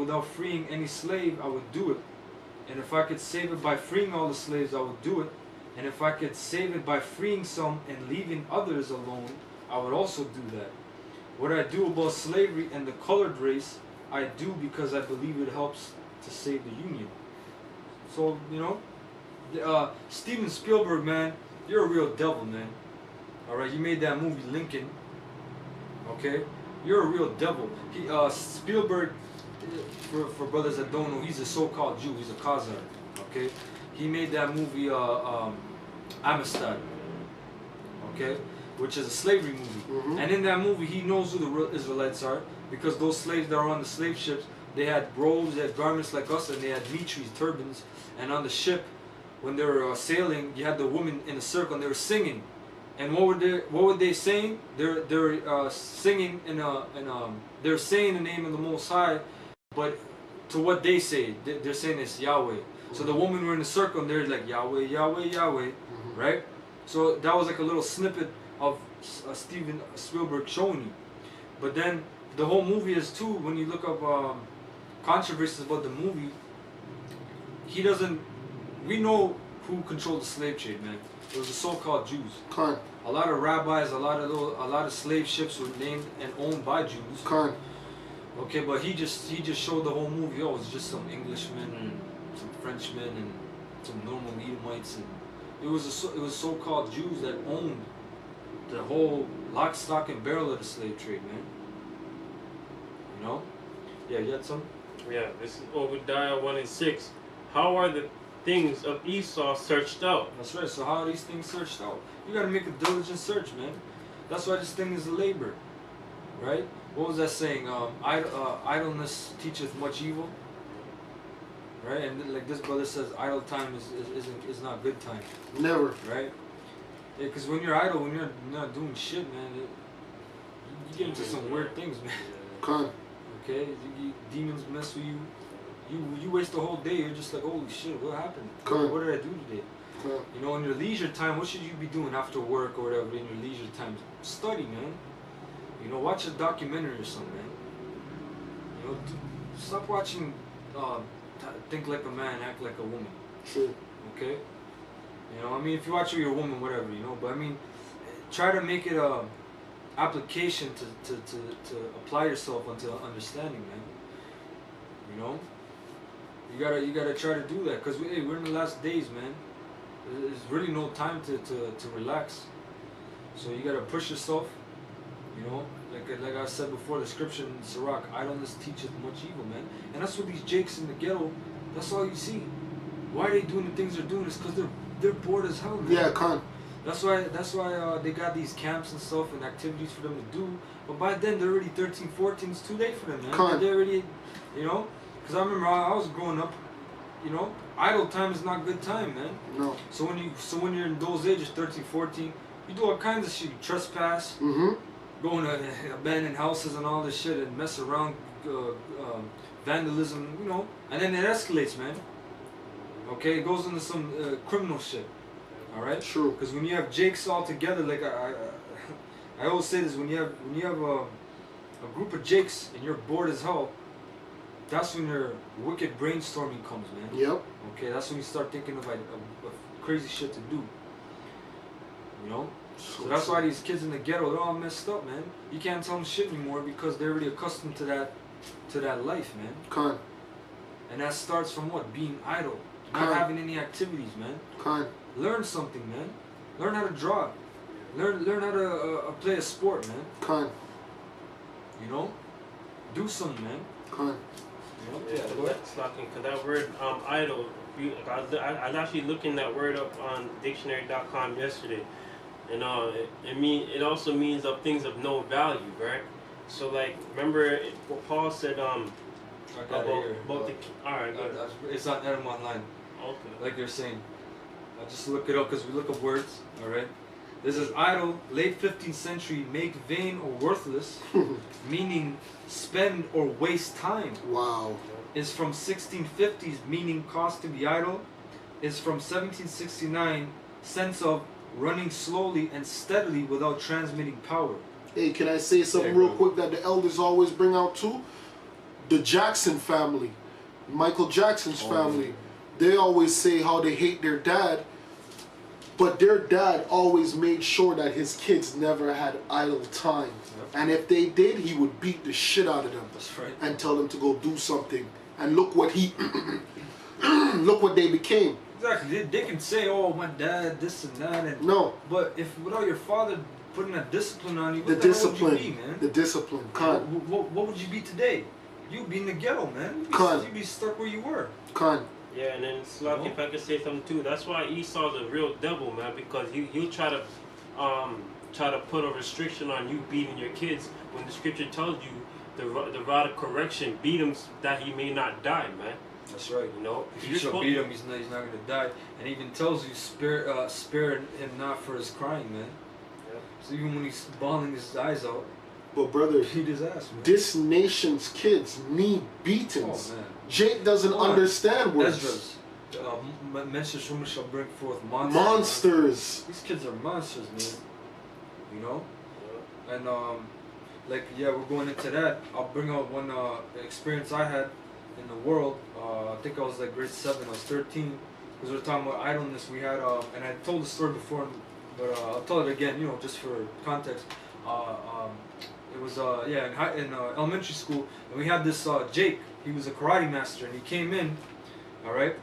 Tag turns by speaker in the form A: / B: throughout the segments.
A: without freeing any slave, I would do it. And if I could save it by freeing all the slaves, I would do it. And if I could save it by freeing some and leaving others alone, I would also do that. What I do about slavery and the colored race, I do because I believe it helps to save the Union. So, you know, Steven Spielberg, man, you're a real devil, man. Alright, you made that movie Lincoln. Okay? You're a real devil. Spielberg, for brothers that don't know, he's a so-called Jew. He's a Khazar. Okay? He made that movie Amistad. Okay? Which is a slavery movie. And in that movie, he knows who the real Israelites are, because those slaves that are on the slave ships, they had robes, they had garments like us, and they had mitris, turbans. And on the ship, when they were sailing, you had the women in a circle, and they were singing. And what were they saying? They're singing they're saying the name of the Most High, but to what they say, they're saying it's Yahweh. So the women were in a circle, and they're like Yahweh, Yahweh, Yahweh, right? So that was like a little snippet of Steven Spielberg showing you. But then the whole movie is too, when you look up controversies about the movie, we know who controlled the slave trade, man. It was the so-called Jews.
B: Khan.
A: A lot of rabbis, a lot of slave ships were named and owned by Jews.
B: Khan.
A: Okay, but he just showed the whole movie. Oh, it's just some Englishmen and some Frenchmen and some normal Edomites, and it was so-called Jews that owned the whole lock, stock, and barrel of the slave trade, man. You know? Yeah, you had some?
C: Yeah, this is Obadiah 1:6. How are the things of Esau searched out?
A: That's right. So how are these things searched out? You got to make a diligent search, man. That's why this thing is a labor, right? What was that saying? Idleness teacheth much evil, right? And like this brother says, idle time is not good time.
B: Never.
A: Right? Yeah, because when you're idle, when you're not doing shit, man, you get into some weird things, man.
B: Khan.
A: Okay, demons mess with you. You waste the whole day. You're just like, holy shit, what happened? What did I do today? You know, in your leisure time, what should you be doing after work or whatever? In your leisure time, study, man. You know, watch a documentary or something, man. You know, stop watching. Think like a man, act like a woman.
B: True.
A: Okay. You know, I mean, if you watch with your woman, whatever, you know. But I mean, try to make it a application to apply yourself unto understanding, man. You know. You gotta try to do that, because we're in the last days, man. There's really no time to relax. So you gotta push yourself. You know, like I said before, the scripture in Sirach, idleness teacheth much evil, man. And that's what these jakes in the ghetto, that's all you see. Why are they doing the things they're doing? It's because they're bored as hell, man.
B: Yeah, Khan.
A: That's why they got these camps and stuff and activities for them to do. But by then they're already 13, 14. It's too late for them, man.
B: Khan.
A: They're already, you know. Because I remember I was growing up, you know, idle time is not good time, man.
B: No.
A: So when you're in those ages, 13, 14, you do all kinds of shit. You trespass, go into abandoned houses and all this shit and mess around, vandalism, you know. And then it escalates, man. Okay, it goes into some criminal shit. All right.
B: True.
A: Because when you have jakes all together, like I always say this, when you have a group of jakes and you're bored as hell, that's when your wicked brainstorming comes, man.
B: Yep.
A: Okay, that's when you start thinking of crazy shit to do. You know? So that's why these kids in the ghetto, they're all messed up, man. You can't tell them shit anymore because they're already accustomed to that life, man.
B: Khan.
A: And that starts from what? Being idle.
B: Khan.
A: Not having any activities, man.
B: Khan.
A: Learn something, man. Learn how to draw. Learn how to play a sport, man.
B: Khan.
A: You know? Do something, man.
B: Khan.
C: Yeah, that's not because that word idle. I was actually looking that word up on dictionary.com yesterday, and it also means of things of no value, right? So like, remember what Paul said about the alright,
A: it's on Adam online.
C: Okay.
A: Like you're saying, I just look it up because we look up words. All right. This is idle, late 15th century, make vain or worthless, meaning spend or waste time.
B: Wow.
A: Is from 1650s, meaning cause to be idle. Is from 1769, sense of running slowly and steadily without transmitting power.
B: Hey, can I say something real quick that the elders always bring out too? the Jackson family, Michael Jackson's family,
A: yeah.
B: they always say how they hate their dad, but their dad always made sure that his kids never had idle time.
A: Yep.
B: And if they did, he would beat the shit out of them.
A: That's right.
B: And tell them to go do something. And look what he, look what they became.
A: Exactly. They can say, "Oh, my dad, this and that," and
B: No.
A: But if without your father putting that discipline on you, what
B: The
A: the hell
B: discipline.
A: would you be, man?
B: The discipline. Khan.
A: What would you be today? You'd be in the ghetto, man. You'd be stuck where you were.
B: Khan.
C: Yeah, and then Slack, if I could say something too, that's why Esau's a real devil, man, because he'll try to put a restriction on you beating your kids when the scripture tells you the rod of correction beat him that he may not die, man.
A: That's right.
C: You know,
A: If you shall beat him, he's not gonna die. And he even tells you, spare him not for his crying, man.
C: Yeah.
A: So even when he's bawling his eyes out,
B: But brother,
A: beat his ass, man.
B: this nation's kids need beatings.
A: Oh man.
B: Jake doesn't understand words.
A: Esdras. Mentions women shall bring forth monsters.
B: Monsters.
A: These kids are monsters, man. You know?
C: Yeah.
A: And like we're going into that. I'll bring out one experience I had in the world. I think I was like grade 7. I was 13. Because we were talking about idleness. We had and I told the story before, but I'll tell it again. You know, just for context. It was in elementary school, and we had this Jake. He was a karate master, and he came in, all right,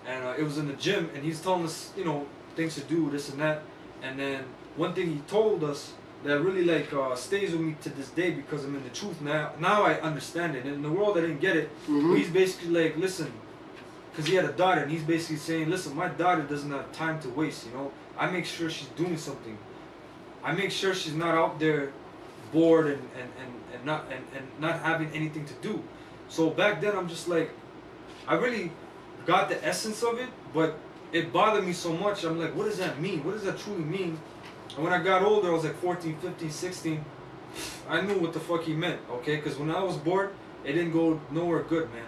A: and it was in the gym, and he's telling us, you know, things to do, this and that, and then one thing he told us that really like stays with me to this day because I'm in the truth now. Now I understand it. And in the world I didn't get it.
B: Mm-hmm.
A: He's basically like, listen, because he had a daughter, and he's basically saying, listen, my daughter doesn't have time to waste. You know, I make sure she's doing something. I make sure she's not out there bored and not having anything to do. So back then I'm just like, I really got the essence of it, but it bothered me so much. I'm like, what does that mean? What does that truly mean? And when I got older, I was like 14, 15, 16, I knew what the fuck he meant, okay? Because when I was bored, it didn't go nowhere good, man,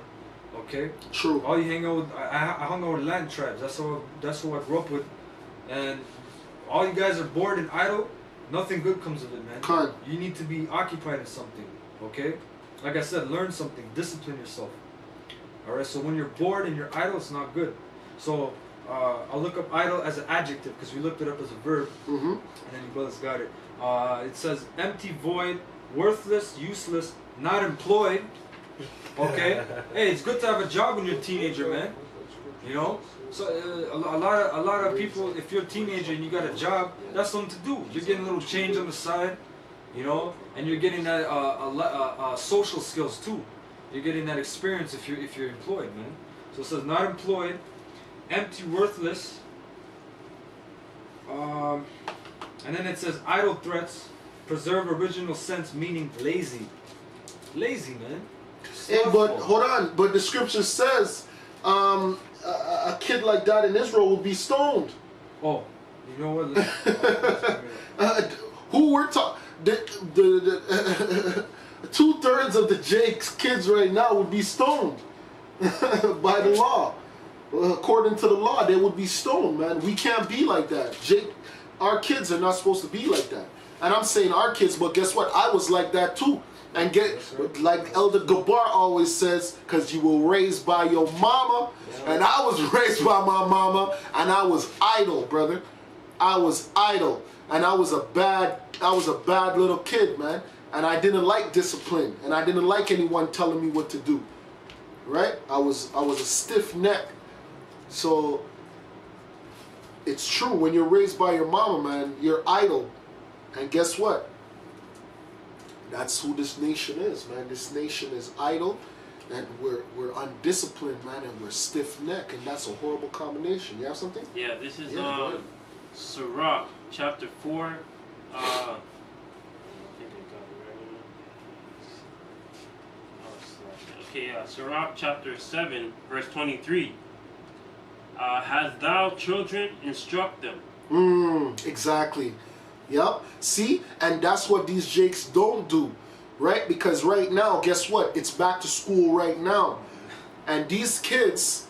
A: okay?
B: True.
A: All you hang out with, I hung out with Latin tribes. That's who I grew up with. And all you guys are bored and idle, nothing good comes of it, man.
B: Con.
A: You need to be occupied in something, okay? Like I said, learn something, discipline yourself. Alright, so when you're bored and you're idle, it's not good. So I'll look up idle as an adjective because we looked it up as a verb,
B: Mm-hmm.
A: and then you brothers got it. It says empty, void, worthless, useless, not employed. Okay? Hey, it's good to have a job when you're a teenager, man. You know? So a lot of people, if you're a teenager and you got a job, that's something to do. You're getting a little change on the side, you know, and you're getting that social skills too. You're getting that experience if you're employed, man. So it says not employed, empty, worthless, and then it says idle threats, preserve original sense, meaning lazy. Lazy, man.
B: Hey, but hold on. But the scripture says a kid like that in Israel will be stoned.
A: Oh, you know what?
B: Who we're talking? The 2/3 of the Jake's kids right now would be stoned by the law. According to the law, they would be stoned, man. We can't be like that. Jake, our kids are not supposed to be like that. And I'm saying our kids, but guess what? I was like that too. And like Elder Gabar always says, because you were raised by your mama, and I was raised by my mama, and I was idle, brother. I was idle, and I was a bad little kid, man. And I didn't like discipline, and I didn't like anyone telling me what to do. Right? I was a stiff neck. So it's true, when you're raised by your mama, man, you're idle. And guess what? That's who this nation is, man. This nation is idle, and we're undisciplined, man, and we're stiff neck, and that's a horrible combination. You have something?
C: Yeah, this is
B: Yeah,
C: Sirach chapter 4. I think I got it right. Okay, yeah, Sirach chapter 7, verse 23. Hast thou children, instruct them.
B: Exactly. Yep. See? And that's what these Jakes don't do. Right? Because right now, guess what? It's back to school right now. And these kids,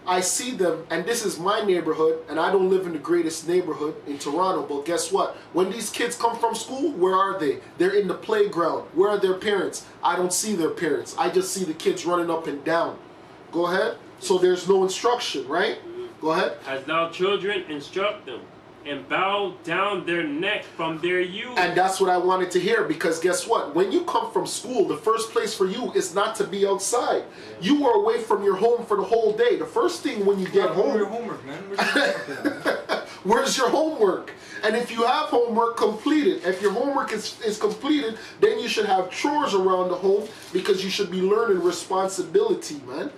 B: I see them, and this is my neighborhood, and I don't live in the greatest neighborhood in Toronto, but guess what? When these kids come from school, where are they? They're in the playground. Where are their parents? I don't see their parents. I just see the kids running up and down. Go ahead. So there's no instruction, right? Go ahead.
C: As thou children, instruct them, and bow down their neck from their youth.
B: And that's what I wanted to hear, because guess what? When you come from school, the first place for you is not to be outside. You are away from your home for the whole day. The first thing when you get home...
A: Your homework, man. Where's your homework at, man?
B: Where's your homework? And if you have homework, complete it. If your homework is completed, then you should have chores around the home, because you should be learning responsibility, man.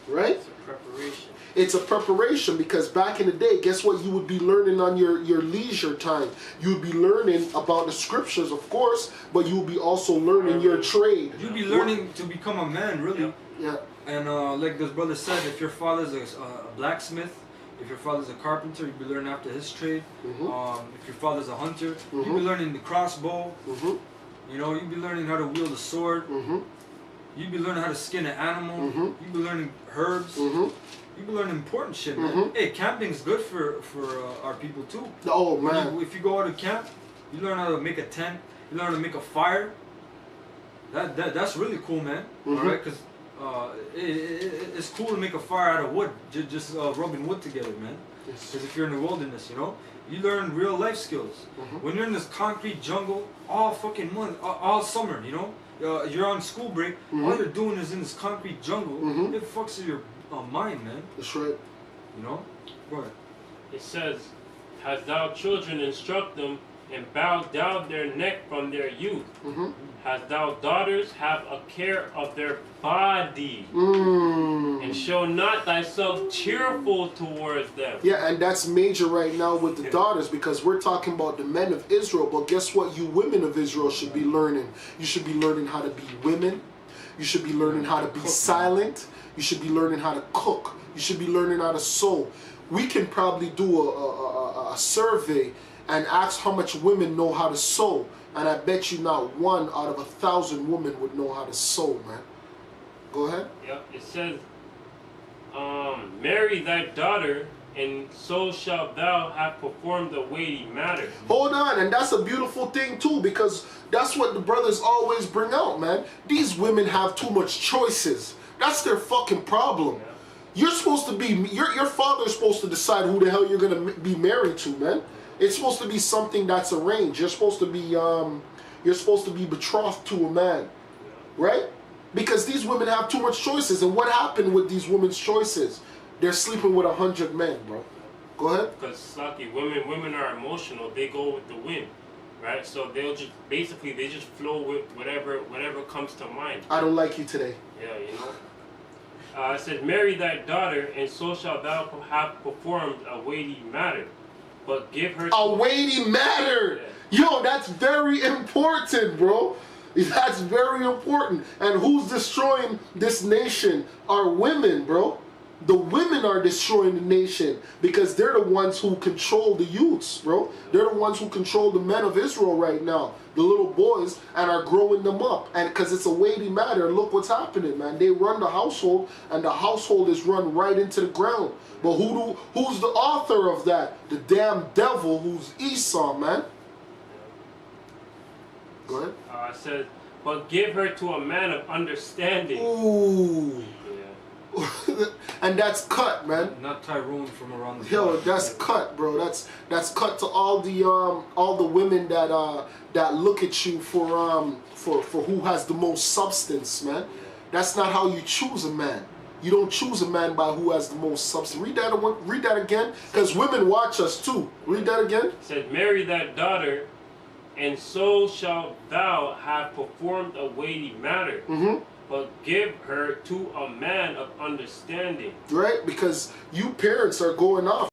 B: Right?
C: It's a preparation.
B: It's a preparation, because back in the day, guess what? You would be learning on your leisure time. You would be learning about the scriptures, of course, but you would be also learning your trade.
A: You'd be learning to become a man, really.
B: Yeah.
A: And like this brother said, if your father's a blacksmith, if your father's a carpenter, you'd be learning after his trade. If your father's a hunter, you'd be learning the crossbow. You know, you'd be learning how to wield a sword. You'd be learning how to skin an animal. You'd be learning herbs. You be learning important shit, man. Hey, camping's good for our people too.
B: Oh man!
A: If you go out to camp, you learn how to make a tent. You learn how to make a fire. That's really cool, man. All right, because it's cool to make a fire out of wood, just rubbing wood together, man. Because if you're in the wilderness, you know, you learn real life skills. When you're in this concrete jungle all fucking month, all summer, you know, you're on school break. All you're doing is in this concrete jungle. It fucks with your mind, man.
B: That's right.
A: You know? Right.
C: It says, "Hast thou children, instruct them, and bow down their neck from their youth. Hast thou daughters, have a care of their body, and show not thyself cheerful towards them."
B: Yeah, and that's major right now with the daughters, because we're talking about the men of Israel, but guess what? You women of Israel should be learning. You should be learning how to be women. You should be learning how to be silent. You should be learning how to cook. You should be learning how to sew. We can probably do a survey and ask how much women know how to sew. And I bet you not 1 out of 1,000 women would know how to sew, man. Go ahead.
C: Yep, it says, "Marry thy daughter, and so shalt thou have performed a weighty matter."
B: Hold on, and that's a beautiful thing too, because that's what the brothers always bring out, man. These women have too much choices. That's their fucking problem.
C: Yeah.
B: You're supposed to be, your father's supposed to decide who the hell you're gonna be married to, man. It's supposed to be something that's arranged. You're supposed to be betrothed to a man, right? Because these women have too much choices. And what happened with these women's choices? They're sleeping with 100 men, bro. Go ahead.
C: Because Slaki, women are emotional. They go with the wind, right? So they'll just basically they just flow with whatever comes to mind.
B: I don't like you today.
C: Yeah, you know. It says, "Marry thy daughter, and so shalt thou have performed a weighty matter. But give her..."
B: A weighty matter!
C: Yeah.
B: Yo, that's very important, bro. That's very important. And who's destroying this nation are women, bro. The women are destroying the nation, because they're the ones who control the youths, bro. They're the ones who control the men of Israel right now, the little boys, and are growing them up. And because it's a weighty matter, look what's happening, man. They run the household, and the household is run right into the ground. But who's the author of that? The damn devil, who's Esau, man. Go ahead.
C: It says, "But give her to a man of understanding."
B: Ooh. And that's cut, man.
A: Not Tyrone from around the
B: Yo,
A: block.
B: that's cut, bro. That's cut to all the women that look at you for who has the most substance, man. That's not how you choose a man. You don't choose a man by who has the most substance. Read that again, because women watch us too. Read that again.
C: It said, "Marry that daughter, and so shalt thou have performed a weighty matter. But give her to a man of understanding."
B: Right? Because you parents are going off.